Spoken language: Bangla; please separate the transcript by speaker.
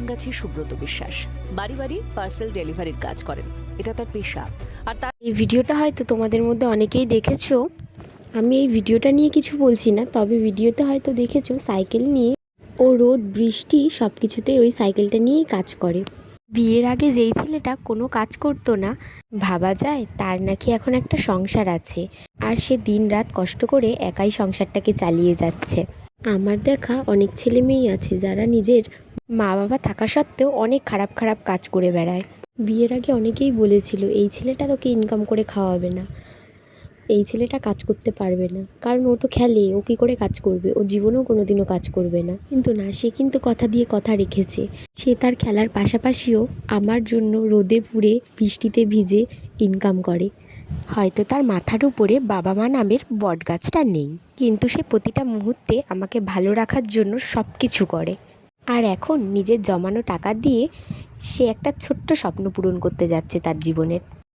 Speaker 1: আমগাছি সুব্রত বিশ্বাস বাড়ি বাড়ি পার্সেল ডেলিভারির কাজ করেন। এটা তার পেশা। আর তার
Speaker 2: এই ভিডিওটা হয়তো তোমাদের মধ্যে অনেকেই দেখেছো। আমি এই ভিডিওটা নিয়ে কিছু বলছি না, তবে ভিডিওতে হয়তো দেখেছো সাইকেল নিয়ে ও রোদ বৃষ্টি সব কিছুতেই ওই সাইকেলটা নিয়েই কাজ করে। বিয়ের আগে যেই ছেলেটা কোনো কাজ করতো না, ভাবা যায় তার নাকি এখন একটা সংসার আছে, আর সে দিনরাত কষ্ট করে একাই সংসারটাকে চালিয়ে যাচ্ছে। আমার দেখা অনেক ছেলে মেয়েই আছে যারা নিজের মা বাবা থাকা সত্ত্বেও অনেক খারাপ খারাপ কাজ করে বেড়ায়। বিয়ের আগে অনেকেই বলেছিল এই ছেলেটা তোকে ইনকাম করে খাওয়াবে না, এই ছেলেটা কাজ করতে পারবে না, কারণ ও তো খেলে, ও কী করে কাজ করবে, ও জীবনেও কোনোদিনও কাজ করবে না। কিন্তু না, সে কিন্তু কথা দিয়ে কথা রেখেছে। সে তার খেলার পাশাপাশিও আমার জন্য রোদে পুড়ে বৃষ্টিতে ভিজে ইনকাম করে। হয়তো তার মাথার উপরে বাবা মা নামের বটগাছটা নেই, কিন্তু সে প্রতিটা মুহূর্তে আমাকে ভালো রাখার জন্য সব কিছু করে। আর এখন নিজের জমানো টাকা দিয়ে সে একটা ছোট্ট স্বপ্ন পূরণ করতে যাচ্ছে তার জীবনের।